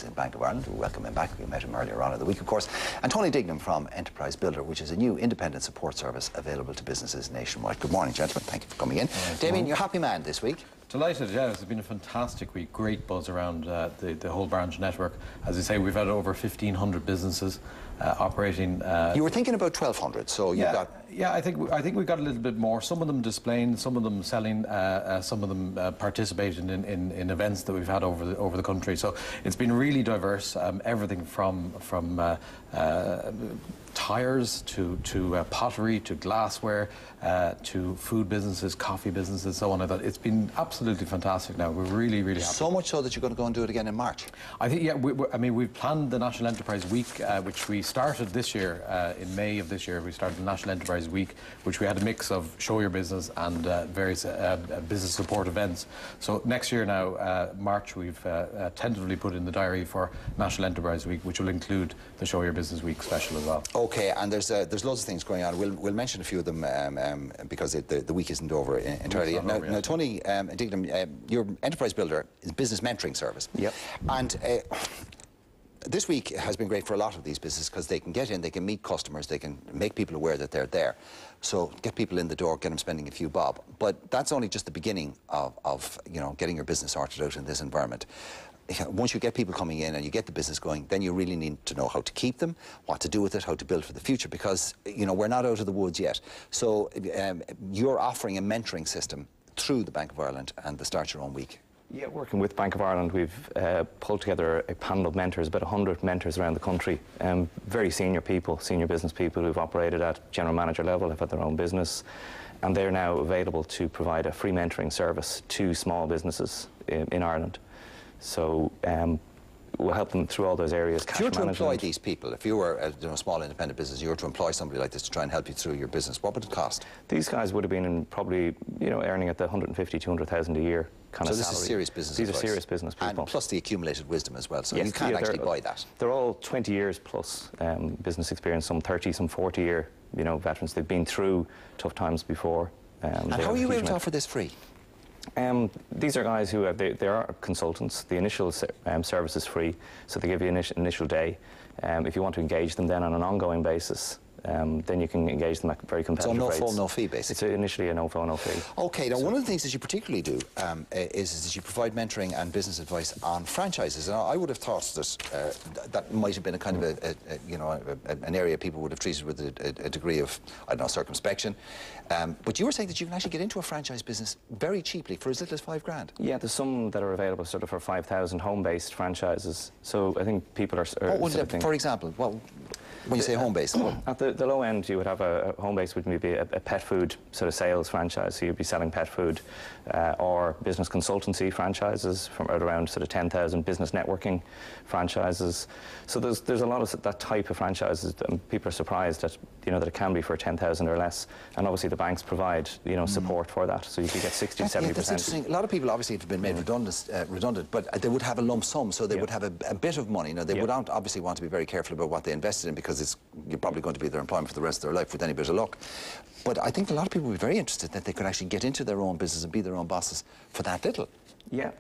in Bank of Ireland. We welcome him back. We met him earlier on in the week, of course. And Tony Dignam from Enterprise Builder, which is a new independent support service available to businesses nationwide. Good morning, gentlemen. Thank you for coming in. Damien, you're a happy man this week. Delighted, yeah. It's been a fantastic week. Great buzz around the whole branch network. As you say, we've had over 1,500 businesses operating. You were thinking about 1,200, so you've got... Yeah, I think we got a little bit more. Some of them displaying, some of them selling, some of them participating in events that we've had over the country. So it's been really diverse. Everything from tyres to pottery to glassware to food businesses, coffee businesses, so on. I thought it's been absolutely fantastic. Now we're really happy. So much so that you're going to go and do it again in March. I think, yeah. I mean, we've planned the National Enterprise Week, which we started this year in May of this year. We started the National Enterprise Week, which we had a mix of show your business and various business support events. So next year now, March, we've tentatively put in the diary for National Enterprise Week, which will include the Show Your Business Week special as well. Okay, and there's loads of things going on. We'll mention a few of them because the week isn't over entirely. Now, Tony Dignam, your Enterprise Builder is a business mentoring service. Yep. And this week has been great for a lot of these businesses because they can get in, they can meet customers, they can make people aware that they're there. So get people in the door, get them spending a few bob. But that's only just the beginning of you know, getting your business sorted out in this environment. Once you get people coming in and you get the business going, then you really need to know how to keep them, what to do with it, how to build for the future, because, you know, we're not out of the woods yet. So you're offering a mentoring system through the Bank of Ireland and the Start Your Own Week. Yeah, working with Bank of Ireland, we've pulled together a panel of mentors, about 100 mentors around the country, very senior people, senior business people who've operated at general manager level, have had their own business, and they're now available to provide a free mentoring service to small businesses in Ireland. So we'll help them through all those areas. If you were to employ these people, if you were a small independent business, you were to employ somebody like this to try and help you through your business, what would it cost? These guys would have been probably, you know, earning at the 150, 200,000 a year kind of salary. So this is serious business These advice. are serious business people. And plus the accumulated wisdom as well, so yes, you can't actually buy that. They're all 20 years plus business experience, some 30, some 40-year, you know, veterans. They've been through tough times before. And how are you able to offer this free? These are guys who they are consultants. The initial service is free, so they give you an initial day. If you want to engage them then on an ongoing basis, then you can engage them at very competitive rates. So no phone, no fee, basically. It's initially a no phone, no fee. Okay, now one of the things that you particularly do is that you provide mentoring and business advice on franchises. And I would have thought that that might have been a kind of an area people would have treated with a degree of, I don't know, circumspection. But you were saying that you can actually get into a franchise business very cheaply for as little as $5 grand. Yeah, there's some that are available sort of for 5,000 home-based franchises. So I think people are for example, well, when you say home-based? At the low end, you would have a home-based would maybe a pet food sort of sales franchise, so you'd be selling pet food, or business consultancy franchises from around sort of 10,000, business networking franchises. So there's a lot of that type of franchises, and people are surprised that, you know, that it can be for 10,000 or less, and obviously the banks provide, you know, support for that, so you could get 60 to 70%. That's interesting. A lot of people obviously have been made redundant, but they would have a lump sum, so they would have a bit of money. Now, they would obviously want to be very careful about what they invested in, because you're probably going to be their employment for the rest of their life with any bit of luck. But I think a lot of people would be very interested that they could actually get into their own business and be their own bosses for that little. Yeah,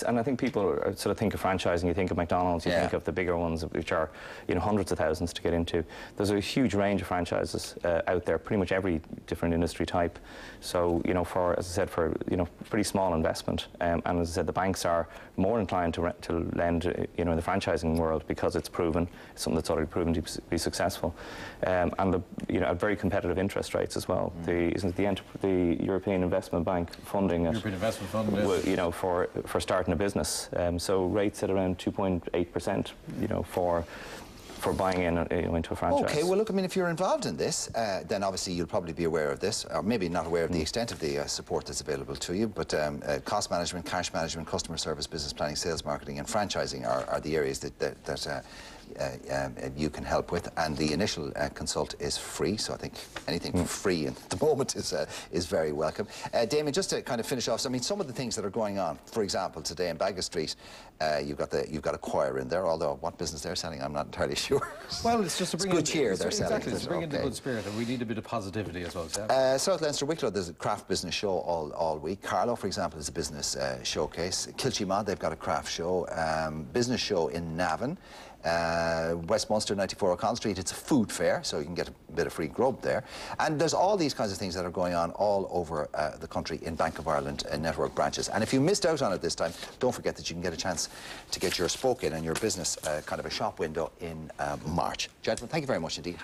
and I think people sort of think of franchising, you think of McDonald's, you think of the bigger ones, which are, you know, hundreds of thousands to get into. There's a huge range of franchises out there, pretty much every different industry type. So, you know, for, as I said, for, you know, pretty small investment, and as I said, the banks are more inclined to lend, you know, in the franchising world, because it's proven, it's something that's already proven to be successful, and you know, at very competitive interest rates as well. The European Investment Bank funding it, European Investment Fund, you know, for starting a business, so rates at around 2.8%, you know, for buying in into a franchise. Okay, well look, I mean, if you're involved in this, then obviously you'll probably be aware of this, or maybe not aware of the extent of the support that's available to you, but cost management, cash management, customer service, business planning, sales, marketing and franchising are the areas that you can help with, and the initial consult is free, so I think anything for free at the moment is very welcome. Damien, just to kind of finish off, so, I mean, some of the things that are going on, for example, today in Baggot Street, you've got a choir in there, although what business they're selling, I'm not entirely sure. Well, it's just to bring good cheer they're selling. Exactly, it's to bring in the good spirit, and we need a bit of positivity as well. South Leinster Wicklow, there's a craft business show all week. Carlow, for example, is a business showcase. Kilchimod, they've got a craft show. Business show in Navan. Westminster, 94 O'Connell Street, it's a food fair, so you can get a bit of free grub there. And there's all these kinds of things that are going on all over the country in Bank of Ireland network branches. And if you missed out on it this time, don't forget that you can get a chance to get your spoke in and your business kind of a shop window in March. Gentlemen, thank you very much indeed.